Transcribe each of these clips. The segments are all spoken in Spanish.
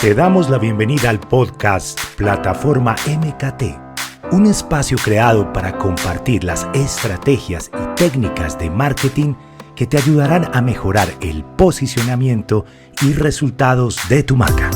Te damos la bienvenida al podcast Plataforma MKT, un espacio creado para compartir las estrategias y técnicas de marketing que te ayudarán a mejorar el posicionamiento y resultados de tu marca.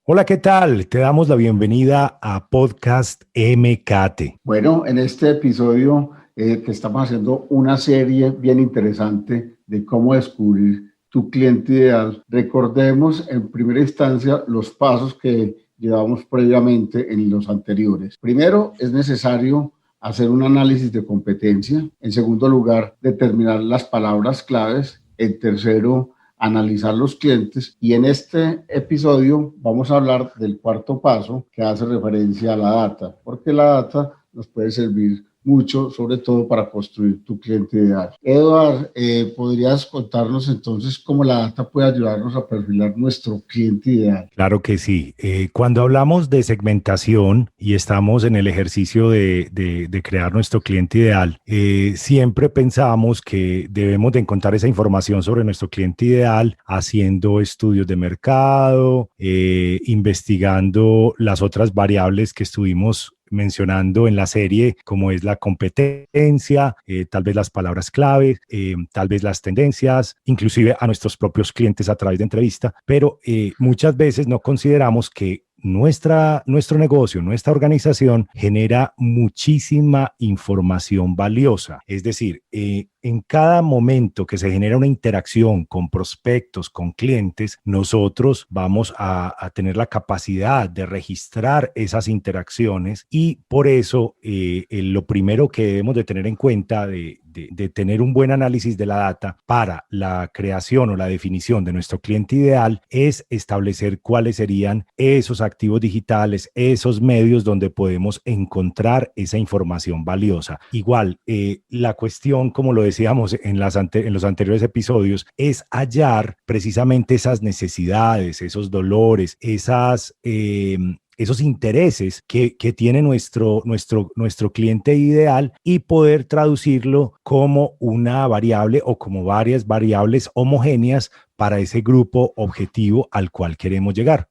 Hola, ¿qué tal? Te damos la bienvenida a Podcast MKT. Bueno, en este episodio que estamos haciendo una serie bien interesante de cómo descubrir tu cliente ideal. Recordemos en primera instancia los pasos que llevamos previamente en los anteriores. Primero, es necesario hacer un análisis de competencia. En segundo lugar, determinar las palabras claves. En tercero, analizar los clientes. Y en este episodio vamos a hablar del cuarto paso, que hace referencia a la data, porque la data nos puede servir mucho, sobre todo para construir tu cliente ideal. Eduard, ¿podrías contarnos entonces cómo la data puede ayudarnos a perfilar nuestro cliente ideal? Claro que sí. Cuando hablamos de segmentación y estamos en el ejercicio de crear nuestro cliente ideal, siempre pensamos que debemos de encontrar esa información sobre nuestro cliente ideal haciendo estudios de mercado, investigando las otras variables que estuvimos mencionando en la serie, como es la competencia, tal vez las palabras clave, tal vez las tendencias, inclusive a nuestros propios clientes a través de entrevista, pero muchas veces no consideramos que nuestro negocio, nuestra organización genera muchísima información valiosa. Es decir, en cada momento que se genera una interacción con prospectos, con clientes, nosotros vamos a tener la capacidad de registrar esas interacciones y por eso lo primero que debemos de tener en cuenta de tener un buen análisis de la data para la creación o la definición de nuestro cliente ideal es establecer cuáles serían esos activos digitales, esos medios donde podemos encontrar esa información valiosa. Igual, la cuestión, como lo decíamos en los anteriores episodios, es hallar precisamente esas necesidades, esos dolores, esos intereses que tiene nuestro cliente ideal y poder traducirlo como una variable o como varias variables homogéneas para ese grupo objetivo al cual queremos llegar.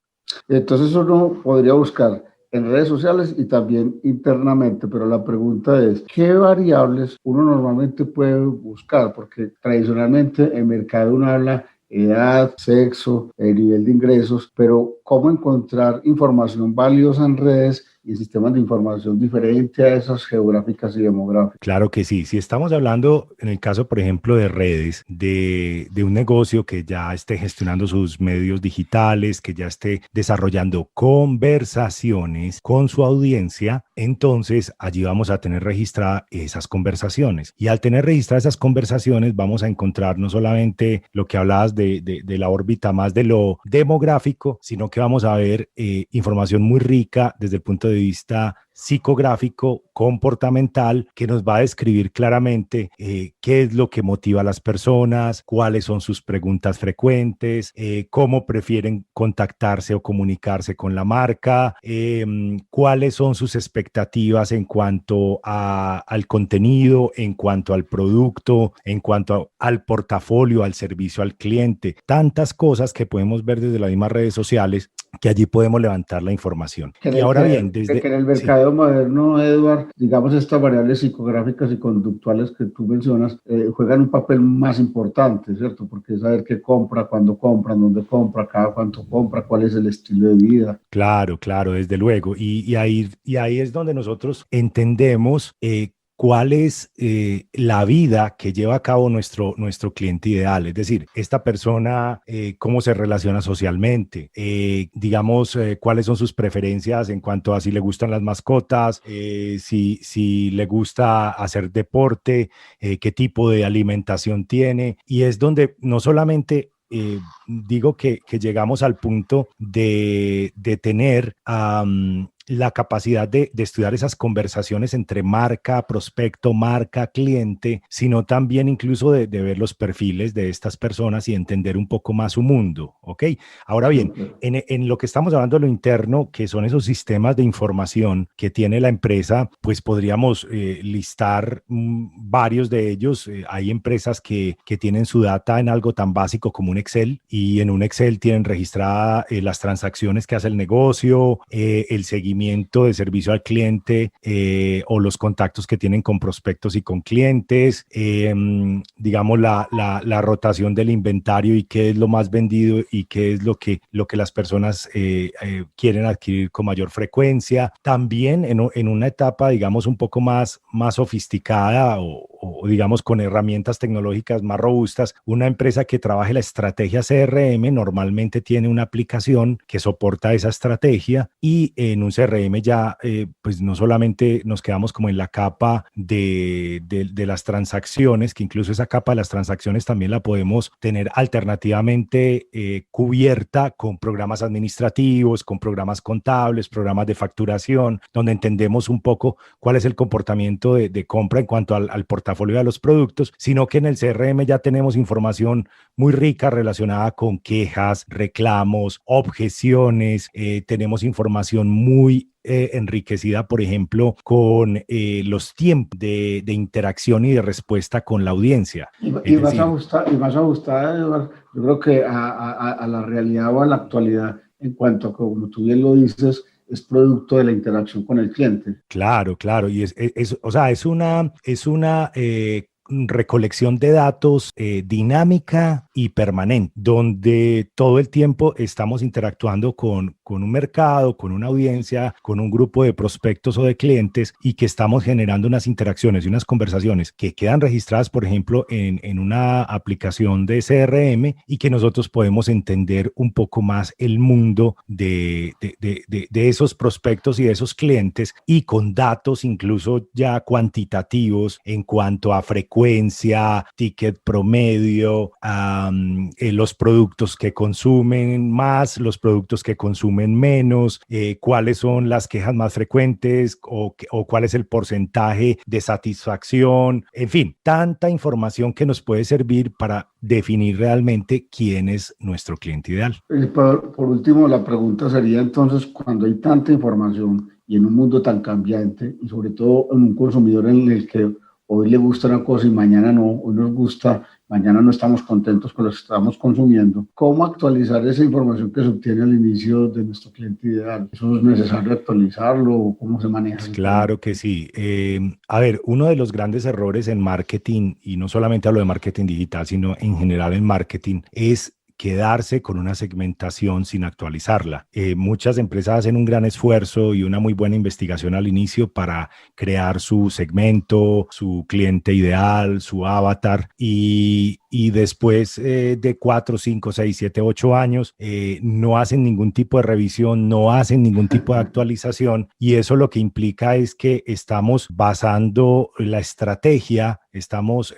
Entonces uno podría buscar en redes sociales y también internamente, pero la pregunta es, ¿qué variables uno normalmente puede buscar? Porque tradicionalmente en mercado uno habla edad, sexo, nivel de ingresos, pero ¿cómo encontrar información valiosa en redes y sistemas de información diferente a esas geográficas y demográficas? Claro que sí. Si estamos hablando, en el caso, por ejemplo, de redes, de un negocio que ya esté gestionando sus medios digitales, que ya esté desarrollando conversaciones con su audiencia, entonces allí vamos a tener registradas esas conversaciones. Y al tener registradas esas conversaciones, vamos a encontrar no solamente lo que hablabas de la órbita más de lo demográfico, sino que vamos a ver información muy rica desde el punto de vista psicográfico, comportamental, que nos va a describir claramente qué es lo que motiva a las personas, cuáles son sus preguntas frecuentes, cómo prefieren contactarse o comunicarse con la marca, cuáles son sus expectativas en cuanto al contenido, en cuanto al producto, en cuanto al portafolio, al servicio al cliente. Tantas cosas que podemos ver desde las mismas redes sociales que allí podemos levantar la información. Y ahora bien, que en el mercado moderno, Eduard, digamos, estas variables psicográficas y conductuales que tú mencionas juegan un papel más importante, ¿cierto? Porque es saber qué compra, cuándo compra, dónde compra, cada cuánto compra, cuál es el estilo de vida. Claro, desde luego. Y ahí es donde nosotros entendemos cuál es la vida que lleva a cabo nuestro cliente ideal. Es decir, esta persona, cómo se relaciona socialmente, digamos, cuáles son sus preferencias en cuanto a si le gustan las mascotas, si le gusta hacer deporte, qué tipo de alimentación tiene. Y es donde no solamente digo que llegamos al punto de tener la capacidad de estudiar esas conversaciones entre marca, prospecto, marca, cliente, sino también incluso de ver los perfiles de estas personas y entender un poco más su mundo, ¿ok? Ahora bien, en lo que estamos hablando de lo interno, que son esos sistemas de información que tiene la empresa, pues podríamos listar varios de ellos. Hay empresas que tienen su data en algo tan básico como un Excel, y en un Excel tienen registradas las transacciones que hace el negocio, el seguimiento de servicio al cliente o los contactos que tienen con prospectos y con clientes, digamos la rotación del inventario y qué es lo más vendido y qué es lo que las personas quieren adquirir con mayor frecuencia. También en una etapa, digamos, un poco más sofisticada o digamos con herramientas tecnológicas más robustas, una empresa que trabaje la estrategia CRM normalmente tiene una aplicación que soporta esa estrategia, y en un CRM ya pues no solamente nos quedamos como en la capa de las transacciones, que incluso esa capa de las transacciones también la podemos tener alternativamente cubierta con programas administrativos, con programas contables, programas de facturación, donde entendemos un poco cuál es el comportamiento de compra en cuanto al portafolio de los productos, sino que en el CRM ya tenemos información muy rica relacionada con quejas, reclamos, objeciones, tenemos información muy enriquecida, por ejemplo, con los tiempos de interacción y de respuesta con la audiencia. Y más ajustada, Eduardo, yo creo que a la realidad o a la actualidad, en cuanto a, como tú bien lo dices, es producto de la interacción con el cliente. Claro, y o sea, es una recolección de datos dinámica y permanente, donde todo el tiempo estamos interactuando con un mercado, con una audiencia, con un grupo de prospectos o de clientes, y que estamos generando unas interacciones y unas conversaciones que quedan registradas, por ejemplo, en una aplicación de CRM, y que nosotros podemos entender un poco más el mundo de esos prospectos y de esos clientes, y con datos incluso ya cuantitativos en cuanto a frecuencia, ticket promedio, los productos que consumen más, los productos que consumen menos, cuáles son las quejas más frecuentes o cuál es el porcentaje de satisfacción, en fin, tanta información que nos puede servir para definir realmente quién es nuestro cliente ideal. Por último, la pregunta sería entonces, cuando hay tanta información y en un mundo tan cambiante, y sobre todo en un consumidor en el que hoy le gusta una cosa y mañana no, hoy nos gusta, mañana no estamos contentos con lo que estamos consumiendo, ¿cómo actualizar esa información que se obtiene al inicio de nuestro cliente ideal? ¿Eso es necesario actualizarlo o cómo se maneja? Pues claro que sí. A ver, uno de los grandes errores en marketing, y no solamente hablo de marketing digital, sino en general en marketing, es quedarse con una segmentación sin actualizarla. Muchas empresas hacen un gran esfuerzo y una muy buena investigación al inicio para crear su segmento, su cliente ideal, su avatar, y después de 4, 5, 6, 7, 8 años no hacen ningún tipo de revisión, no hacen ningún tipo de actualización, y eso lo que implica es que estamos basando la estrategia, estamos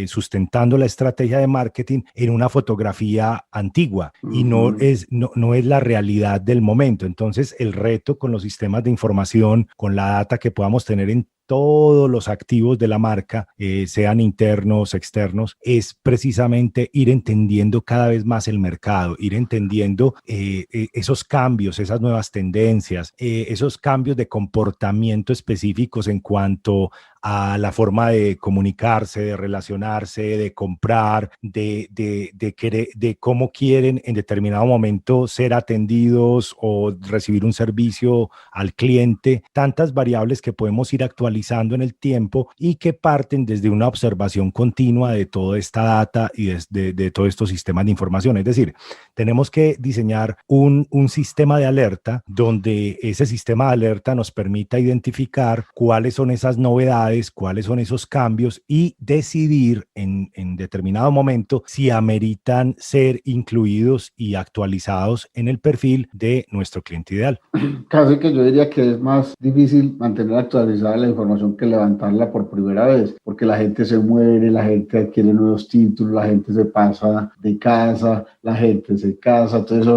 sustentando la estrategia de marketing en una fotografía antigua, y no es la realidad del momento. Entonces, el reto con los sistemas de información, con la data que podamos tener en todos los activos de la marca, sean internos, externos, es precisamente ir entendiendo cada vez más el mercado, ir entendiendo esos cambios, esas nuevas tendencias, esos cambios de comportamiento específicos en cuanto a la forma de comunicarse, de relacionarse, de comprar, de cómo quieren en determinado momento ser atendidos o recibir un servicio al cliente. Tantas variables que podemos ir actualizando en el tiempo y que parten desde una observación continua de toda esta data y de todos estos sistemas de información. Es decir, tenemos que diseñar un sistema de alerta donde ese sistema de alerta nos permita identificar cuáles son esas novedades, cuáles son esos cambios, y decidir en determinado momento si ameritan ser incluidos y actualizados en el perfil de nuestro cliente ideal. Casi que yo diría que es más difícil mantener actualizada la información que levantarla por primera vez, porque la gente se muere, la gente adquiere nuevos títulos, la gente se pasa de casa, la gente se casa, entonces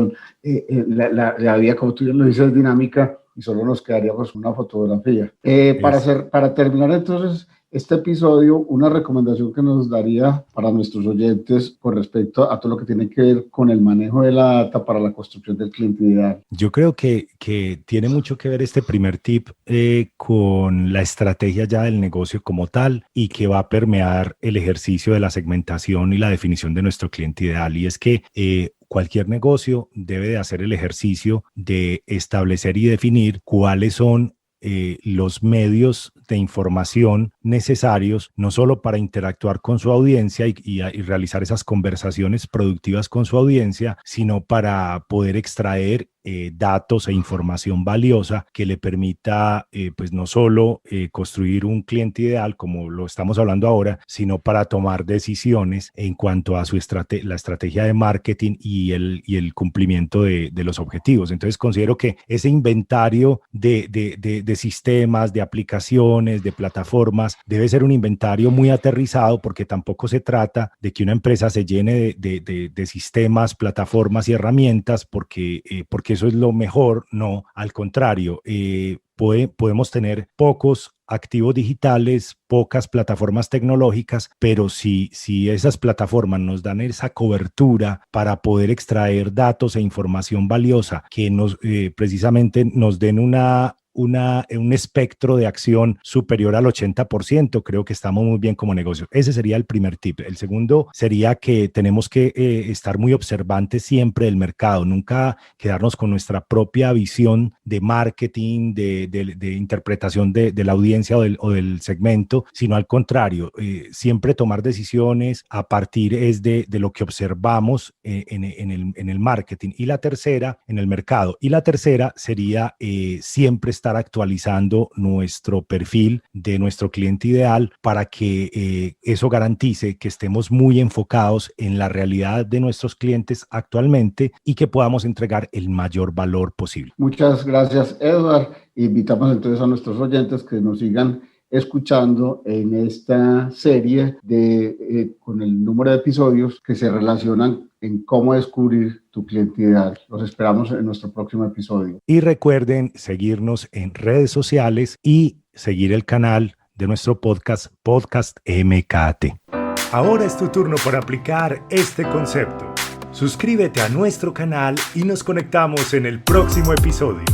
la vida, como tú ya lo dices, es dinámica, y solo nos quedaríamos una fotografía. Para terminar entonces este episodio, una recomendación que nos daría para nuestros oyentes con respecto a todo lo que tiene que ver con el manejo de la data para la construcción del cliente ideal. Yo creo que tiene mucho que ver este primer tip con la estrategia ya del negocio como tal y que va a permear el ejercicio de la segmentación y la definición de nuestro cliente ideal. Y es que cualquier negocio debe de hacer el ejercicio de establecer y definir cuáles son los medios de información necesarios, no solo para interactuar con su audiencia y realizar esas conversaciones productivas con su audiencia, sino para poder extraer datos e información valiosa que le permita pues no solo construir un cliente ideal como lo estamos hablando ahora, sino para tomar decisiones en cuanto a la estrategia de marketing y el cumplimiento de los objetivos. Entonces considero que ese inventario de sistemas, de aplicaciones, de plataformas, debe ser un inventario muy aterrizado, porque tampoco se trata de que una empresa se llene de sistemas, plataformas y herramientas porque eso es lo mejor. No, al contrario, podemos tener pocos activos digitales, pocas plataformas tecnológicas, pero si esas plataformas nos dan esa cobertura para poder extraer datos e información valiosa que precisamente nos den un espectro de acción superior al 80%, creo que estamos muy bien como negocio. Ese sería el primer tip. El segundo sería que tenemos que estar muy observantes siempre del mercado, nunca quedarnos con nuestra propia visión de marketing, de interpretación de la audiencia o del segmento, sino al contrario, siempre tomar decisiones a partir de lo que observamos en el marketing. Y la tercera, en el mercado. Y la tercera sería siempre estar actualizando nuestro perfil de nuestro cliente ideal para que eso garantice que estemos muy enfocados en la realidad de nuestros clientes actualmente y que podamos entregar el mayor valor posible. Muchas gracias, Edward. Invitamos entonces a nuestros oyentes que nos sigan escuchando en esta serie con el número de episodios que se relacionan en cómo descubrir tu cliente ideal. Los esperamos en nuestro próximo episodio. Y recuerden seguirnos en redes sociales y seguir el canal de nuestro podcast MKT. Ahora es tu turno para aplicar este concepto. Suscríbete a nuestro canal y nos conectamos en el próximo episodio.